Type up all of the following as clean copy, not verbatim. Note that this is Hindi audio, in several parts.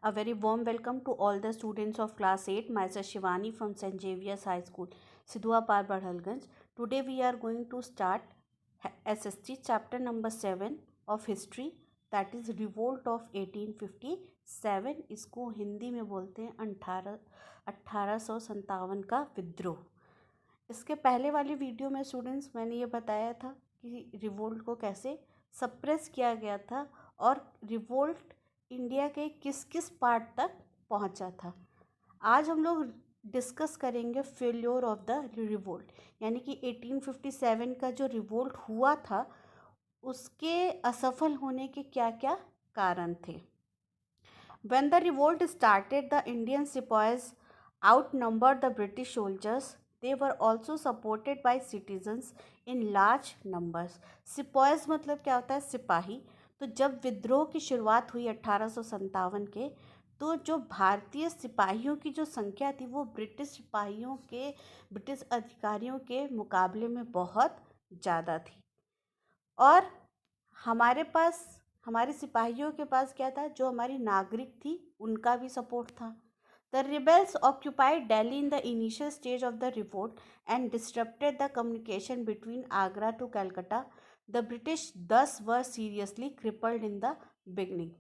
A very warm welcome to all the students of class 8. Myself Shivani from St. Xavier's High School, Sidhuapar, Badhalganj. Today we are going to start SST chapter number 7 of history, that is revolt of 1857. इसको हिंदी में बोलते हैं 1857 का विद्रोह। इसके पहले वाली वीडियो में स्टूडेंट्स मैंने ये बताया था कि रिवोल्ट को कैसे सप्रेस किया गया था और रिवोल्ट इंडिया के किस किस पार्ट तक पहुंचा था। आज हम लोग डिस्कस करेंगे फेल्योर ऑफ द रिवोल्ट, यानी कि 1857 का जो रिवोल्ट हुआ था उसके असफल होने के क्या क्या कारण थे। When the revolt started, the Indian sepoys outnumbered the British soldiers. They were also supported by citizens in large numbers. Sepoys मतलब क्या होता है? सिपाही। तो जब विद्रोह की शुरुआत हुई 1857 के, तो जो भारतीय सिपाहियों की जो संख्या थी वो ब्रिटिश अधिकारियों के मुकाबले में बहुत ज़्यादा थी। और हमारे सिपाहियों के पास क्या था? जो हमारी नागरिक थी उनका भी सपोर्ट था। The rebels occupied Delhi in the initial stage of the revolt and disrupted the communication between Agra to Calcutta. The British thus were seriously crippled in the beginning.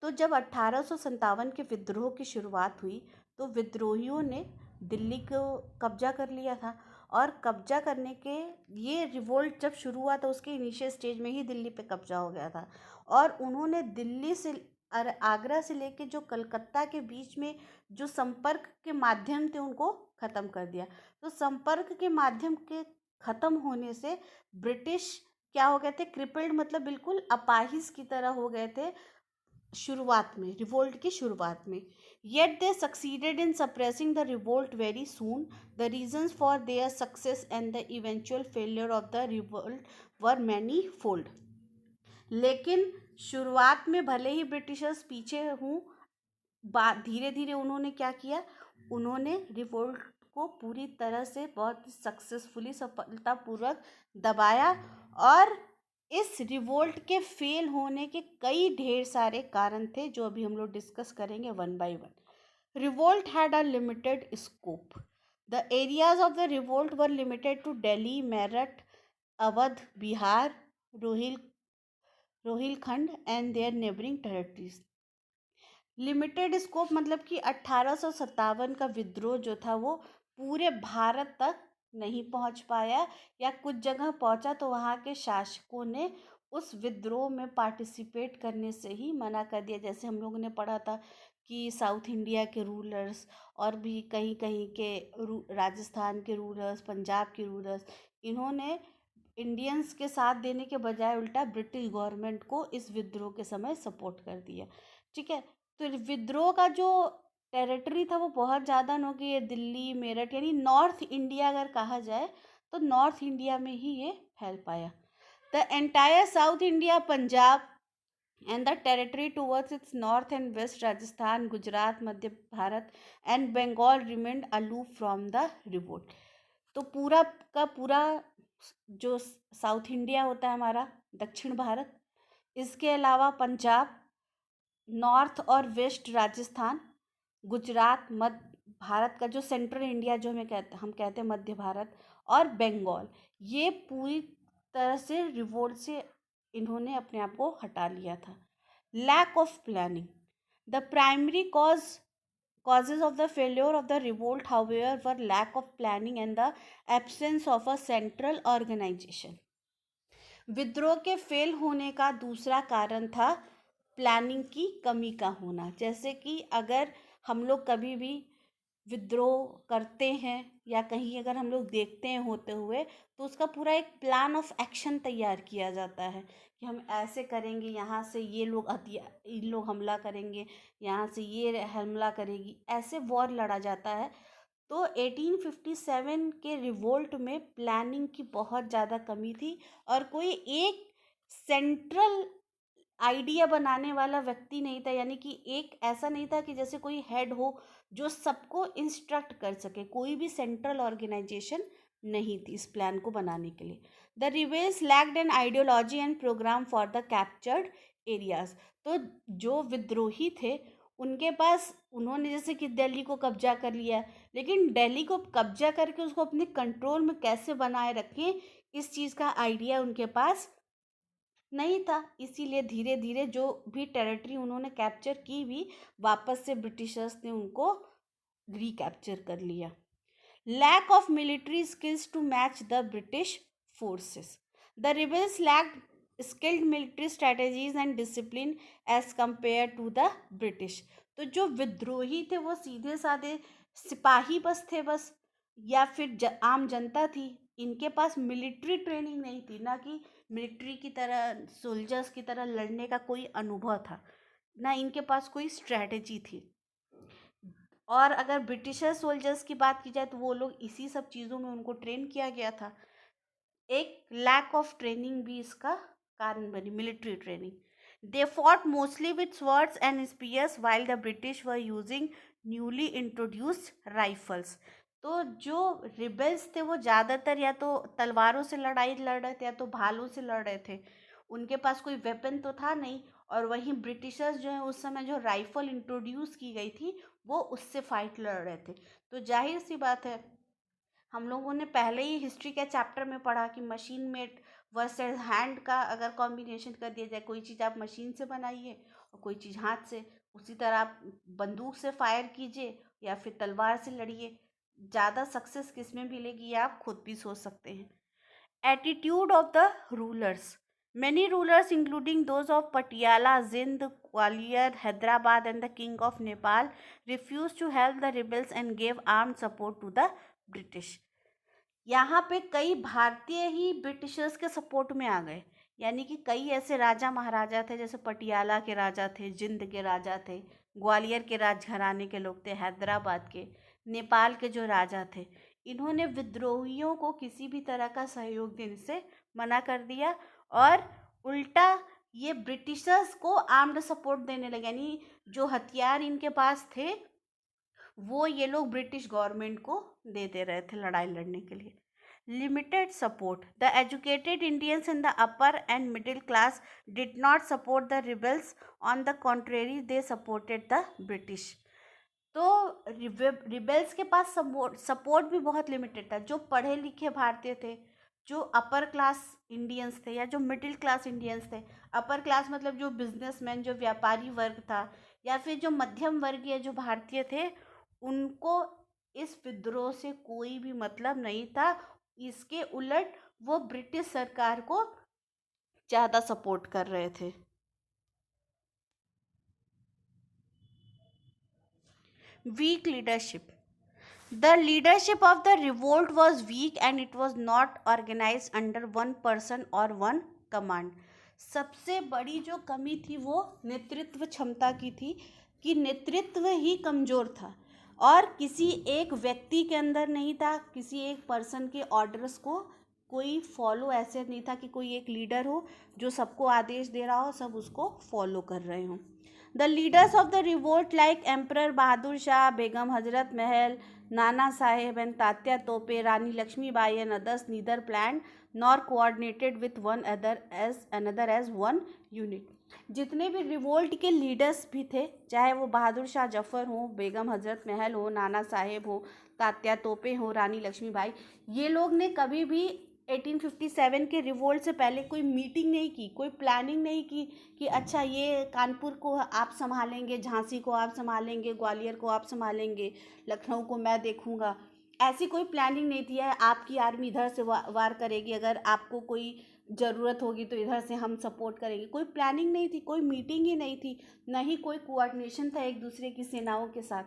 तो जब 1857 के विद्रोह की शुरुआत हुई तो विद्रोहियों ने दिल्ली को कब्जा कर लिया था। और कब्जा करने के ये रिवोल्ट जब शुरू हुआ तो उसके इनिशियल स्टेज में ही दिल्ली पे कब्जा हो गया था। और उन्होंने दिल्ली से आगरा से लेके जो कलकत्ता के बीच में जो संपर्क के माध्यम थे उनको ख़त्म कर दिया। तो संपर्क के माध्यम के ख़त्म होने से ब्रिटिश क्या हो गए थे? क्रिपल्ड मतलब बिल्कुल अपाहिज की तरह हो गए थे शुरुआत में, रिवोल्ट की शुरुआत में। Yet they succeeded in suppressing the revolt very soon. The reasons for their success and the eventual failure of the revolt were many fold. लेकिन शुरुआत में भले ही ब्रिटिशर्स पीछे हों, धीरे धीरे उन्होंने क्या किया? उन्होंने रिवोल्ट को पूरी तरह से बहुत सक्सेसफुली सफलतापूर्वक दबाया। और इस रिवोल्ट के फेल होने के कई ढेर सारे कारण थे जो अभी हम लोग डिस्कस करेंगे one by one. Revolt had a limited scope. The areas of the revolt were limited to Delhi, Meerut, Awadh, Bihar, Rohilkhand and their neighbouring territories. Limited scope मतलब कि 1857 का विद्रोह जो था वो पूरे भारत तक नहीं पहुंच पाया, या कुछ जगह पहुंचा तो वहाँ के शासकों ने उस विद्रोह में पार्टिसिपेट करने से ही मना कर दिया। जैसे हम लोगों ने पढ़ा था कि साउथ इंडिया के रूलर्स और भी कहीं कहीं के राजस्थान के रूलर्स, पंजाब के रूलर्स, इन्होंने इंडियंस के साथ देने के बजाय उल्टा ब्रिटिश गवर्नमेंट को इस विद्रोह के समय सपोर्ट कर दिया। ठीक है, तो विद्रोह का जो टेरिटरी था वो बहुत ज़्यादा न हो कि ये दिल्ली, मेरठ, यानी नॉर्थ इंडिया अगर कहा जाए तो नॉर्थ इंडिया में ही ये फैल पाया। The entire south India, Punjab and the territory towards its north and west, Rajasthan, Gujarat, Madhya Bharat and Bengal remained aloof from the revolt. तो पूरा का पूरा जो साउथ इंडिया होता है हमारा, दक्षिण भारत, इसके अलावा पंजाब, नॉर्थ और वेस्ट राजस्थान, गुजरात, मध्य भारत का जो सेंट्रल इंडिया जो हम कहते हैं मध्य भारत, और बंगाल, ये पूरी तरह से रिवोल्ट से इन्होंने अपने आप को हटा लिया था। Lack of planning. The primary causes of the failure of the revolt, however, were lack of planning and the absence of a central organization. विद्रोह के फेल होने का दूसरा कारण था प्लानिंग की कमी का होना। जैसे कि अगर हम लोग कभी भी विद्रोह करते हैं या कहीं अगर हम लोग देखते हैं होते हुए, तो उसका पूरा एक प्लान ऑफ एक्शन तैयार किया जाता है कि हम ऐसे करेंगे, यहाँ से ये लोग हमला करेंगे, यहाँ से ये हमला करेगी, ऐसे वॉर लड़ा जाता है। तो 1857 के रिवोल्ट में प्लानिंग की बहुत ज़्यादा कमी थी और कोई एक सेंट्रल आइडिया बनाने वाला व्यक्ति नहीं था, यानी कि एक ऐसा नहीं था कि जैसे कोई हेड हो जो सबको इंस्ट्रक्ट कर सके। कोई भी सेंट्रल ऑर्गेनाइजेशन नहीं थी इस प्लान को बनाने के लिए। The rebels lacked an ideology and programme for the captured areas. तो जो विद्रोही थे उनके पास, उन्होंने जैसे कि दिल्ली को कब्जा कर लिया, लेकिन दिल्ली को कब्जा करके उसको अपने कंट्रोल में कैसे बनाए रखें, इस चीज़ का आइडिया उनके पास नहीं था। इसीलिए धीरे धीरे जो भी टेरिटरी उन्होंने कैप्चर की भी, वापस से ब्रिटिशर्स ने उनको रिकैप्चर कर लिया। Lack of military skills to match the British forces. The rebels lacked skilled military strategies and discipline as compared to the British. तो जो विद्रोही थे वो सीधे साधे सिपाही बस थे बस, या फिर आम जनता थी। इनके पास मिलिट्री ट्रेनिंग नहीं थी, ना कि मिलिट्री की तरह, सोल्जर्स की तरह लड़ने का कोई अनुभव था, ना इनके पास कोई स्ट्रैटेजी थी। और अगर ब्रिटिशर सोल्जर्स की बात की जाए तो वो लोग इसी सब चीज़ों में उनको ट्रेन किया गया था। एक लैक ऑफ ट्रेनिंग भी इसका कारण बनी, military training. They fought mostly with swords and spears while the British were using newly introduced rifles. तो जो रिबेल्स थे वो ज़्यादातर या तो तलवारों से लड़ाई लड़ रहे थे या तो भालों से लड़ रहे थे। उनके पास कोई वेपन तो था नहीं। और वहीं ब्रिटिशर्स जो है उस समय जो राइफल इंट्रोड्यूस की गई थी वो उससे फाइट लड़ रहे थे। तो जाहिर सी बात है, हम लोगों ने पहले ही हिस्ट्री के चैप्टर में पढ़ा कि मशीन मेड वर्सेस हैंड का अगर कॉम्बिनेशन कर दिया जाए, कोई चीज़ आप मशीन से बनाइए और कोई चीज़ हाथ से, उसी तरह आप बंदूक से फायर कीजिए या फिर तलवार से लड़िए, ज़्यादा सक्सेस किस में मिलेगी ये आप खुद भी सोच सकते हैं। Attitude of the rulers. Many rulers, including those of Patiala, Zind, Gwalior, Hyderabad, and the King of Nepal, refused to help the rebels and gave armed support to the British. यहाँ पे कई भारतीय ही ब्रिटिशर्स के सपोर्ट में आ गए। यानी कि कई ऐसे राजा महाराजा थे, जैसे पटियाला के राजा थे, जिंद के राजा थे, ग्वालियर के राजघराने के लोग थे, हैदराबाद के, नेपाल के जो राजा थे, इन्होंने विद्रोहियों को किसी भी तरह का सहयोग देने से मना कर दिया और उल्टा ये ब्रिटिशर्स को आर्म्ड सपोर्ट देने लगे। यानी जो हथियार इनके पास थे वो ये लोग ब्रिटिश गवर्नमेंट को दे दे रहे थे लड़ाई लड़ने के लिए। Limited support. The educated Indians in the upper and middle class did not support the rebels, on the contrary they supported the British. तो रिबेल्स के पास सपोर्ट भी बहुत लिमिटेड था। जो पढ़े लिखे भारतीय थे, जो अपर क्लास इंडियंस थे या जो मिडिल क्लास इंडियंस थे, अपर क्लास मतलब जो बिजनेसमैन, जो व्यापारी वर्ग था, या फिर जो मध्यम वर्गीय जो भारतीय थे, उनको इस विद्रोह से कोई भी मतलब नहीं था। इसके उलट वो ब्रिटिश सरकार को ज़्यादा सपोर्ट कर रहे थे। Weak leadership. The leadership of the revolt was weak and it was not organized under one person or one command. सबसे बड़ी जो कमी थी वो नेतृत्व क्षमता की थी, कि नेतृत्व ही कमज़ोर था और किसी एक व्यक्ति के अंदर नहीं था, किसी एक पर्सन के ऑर्डर्स को कोई फॉलो ऐसे नहीं था कि कोई एक लीडर हो जो सबको आदेश दे रहा हो, सब उसको फॉलो कर रहे हों। The leaders of the revolt like emperor Bahadur Shah, Begum Hazrat Mahal, Nana Saheb and Tatya Tope, Rani Lakshmibai and others neither plan nor coordinated with one another as one unit. जितने भी रिवोल्ट के लीडर्स भी थे, चाहे वो बहादुर शाह जफ़र हो, बेगम हजरत महल हो, नाना साहेब हो, तात्या तोपे हो, रानी लक्ष्मीबाई, ये लोग ने कभी भी 1857 के रिवोल्ट से पहले कोई मीटिंग नहीं की, कोई प्लानिंग नहीं की कि अच्छा ये कानपुर को आप संभालेंगे, झांसी को आप संभालेंगे, ग्वालियर को आप संभालेंगे, लखनऊ को मैं देखूंगा। ऐसी कोई प्लानिंग नहीं थी है आपकी आर्मी इधर से वार करेगी, अगर आपको कोई ज़रूरत होगी तो इधर से हम सपोर्ट करेंगे। कोई प्लानिंग नहीं थी, कोई मीटिंग ही नहीं थी, न ही कोई कोऑर्डिनेशन था एक दूसरे की सेनाओं के साथ,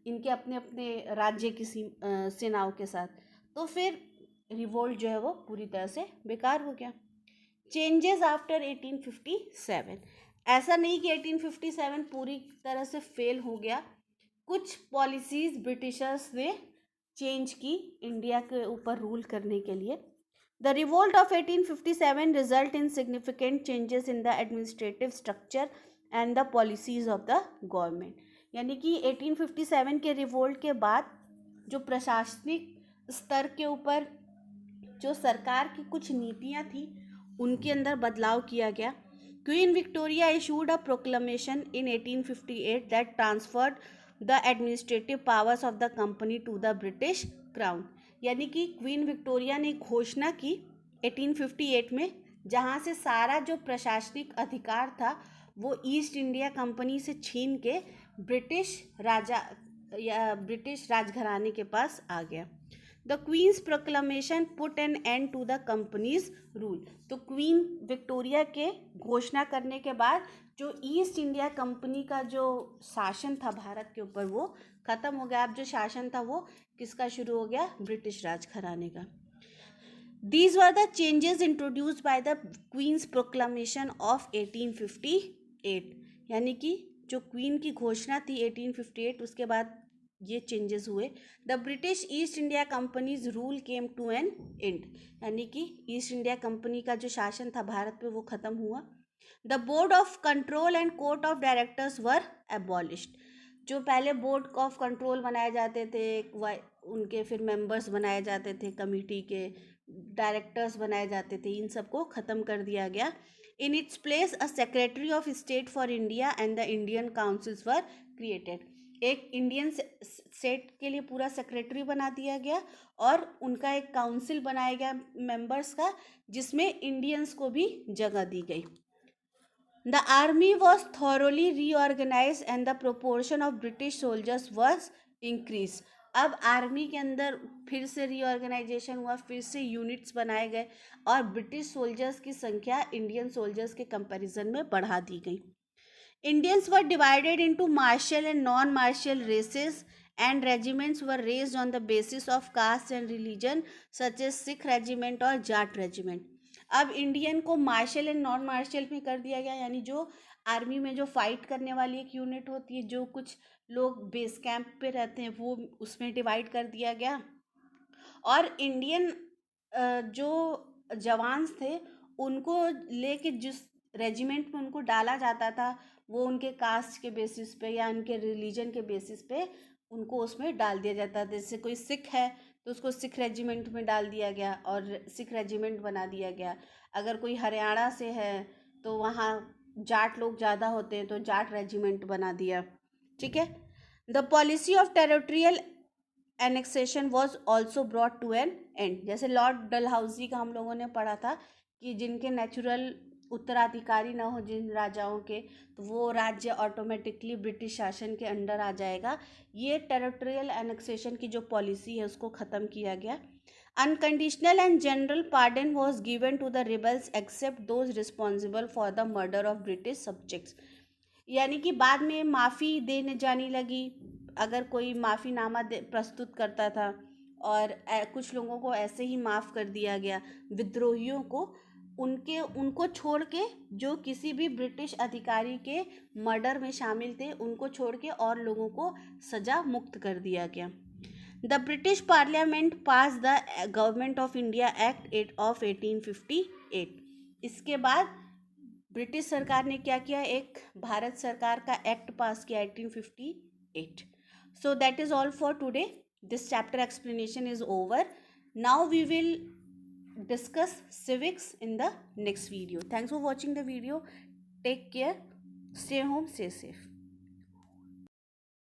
इनके अपने अपने राज्य की सेनाओं के साथ। तो फिर रिवोल्ट जो है वो पूरी तरह से बेकार हो गया। Changes after 1857। ऐसा नहीं कि 1857 पूरी तरह से फेल हो गया, कुछ पॉलिसीज़ ब्रिटिशर्स ने चेंज की इंडिया के ऊपर रूल करने के लिए। The revolt of 1857 result in significant changes in the administrative structure and the policies of the government. यानी कि 1857 के रिवोल्ट के बाद जो प्रशासनिक स्तर के ऊपर जो सरकार की कुछ नीतियां थी उनके अंदर बदलाव किया गया। Queen Victoria issued a proclamation in 1858 that transferred the administrative powers of the company to the British Crown. यानी कि क्वीन विक्टोरिया ने घोषणा की 1858 में, जहाँ से सारा जो प्रशासनिक अधिकार था वो ईस्ट इंडिया कंपनी से छीन के ब्रिटिश राजा या ब्रिटिश राजघराने के पास आ गया. The queen's proclamation put an end to the company's rule. तो क्वीन विक्टोरिया के घोषणा करने के बाद जो ईस्ट इंडिया कंपनी का जो शासन था भारत के ऊपर वो खत्म हो गया. अब जो शासन था वो किसका शुरू हो गया? ब्रिटिश राजघराने का. These were the changes introduced by the Queen's Proclamation of 1858. यानी कि जो क्वीन की घोषणा थी 1858 उसके बाद ये चेंजेस हुए. The British East India company's rule came to an end. यानी कि ईस्ट इंडिया कंपनी का जो शासन था भारत पे वो ख़त्म हुआ. The board of control and court of directors were abolished. जो पहले बोर्ड ऑफ कंट्रोल बनाए जाते थे उनके फिर मेंबर्स बनाए जाते थे, कमेटी के डायरेक्टर्स बनाए जाते थे, इन सबको ख़त्म कर दिया गया. In its place a secretary of state for India and the Indian councils were created. एक इंडियन स्टेट के लिए पूरा सेक्रेटरी बना दिया गया और उनका एक काउंसिल बनाया गया मेंबर्स का, जिसमें इंडियंस को भी जगह दी गई. The army was thoroughly reorganise and the proportion of British soldiers was increase. अब आर्मी के अंदर फिर से रीऑर्गेनाइजेशन हुआ, फिर से यूनिट्स बनाए गए और ब्रिटिश सोल्जर्स की संख्या इंडियन सोल्जर्स के कंपैरिजन में बढ़ा दी गई. Indians were divided into martial and non-martial races, and regiments were raised on the basis of caste and religion, such as Sikh regiment और जाट regiment. अब इंडियन को मार्शल एंड नॉन मार्शल में कर दिया गया. यानी जो आर्मी में जो फाइट करने वाली एक यूनिट होती है, जो कुछ लोग बेस कैंप पे रहते हैं, वो उसमें डिवाइड कर दिया गया. और इंडियन जो जवान्स थे उनको लेके जिस रेजिमेंट में उनको डाला जाता था वो उनके कास्ट के बेसिस पे या उनके रिलीजन के बेसिस पे उनको उसमें डाल दिया जाता था. जैसे कोई सिख है तो उसको सिख रेजिमेंट में डाल दिया गया और सिख रेजिमेंट बना दिया गया. अगर कोई हरियाणा से है तो वहाँ जाट लोग ज़्यादा होते हैं तो जाट रेजिमेंट बना दिया. ठीक है. The policy of territorial annexation was also brought to an end. जैसे लॉर्ड डलहौजी का हम लोगों ने पढ़ा था कि जिनके नेचुरल उत्तराधिकारी ना हो जिन राजाओं के, तो वो राज्य ऑटोमेटिकली ब्रिटिश शासन के अंडर आ जाएगा. ये टेरिटोरियल एनेक्सेशन की जो पॉलिसी है उसको ख़त्म किया गया. Unconditional and general pardon was given to the rebels except those responsible for the murder of British subjects. यानी कि बाद में माफ़ी देने जाने लगी. अगर कोई माफ़ीनामा प्रस्तुत करता था और कुछ लोगों को ऐसे ही माफ़ कर दिया गया, विद्रोहियों को उनको छोड़ के जो किसी भी ब्रिटिश अधिकारी के मर्डर में शामिल थे उनको छोड़ के और लोगों को सज़ा मुक्त कर दिया गया. The British parliament pass the government of India act of 1858. इसके बाद ब्रिटिश सरकार ने क्या किया? एक भारत सरकार का एक्ट पास किया 1858. So that is all for today. This chapter explanation is over. Now we will discuss civics in the next video. Thanks for watching the video. Take care. Stay home. Stay safe.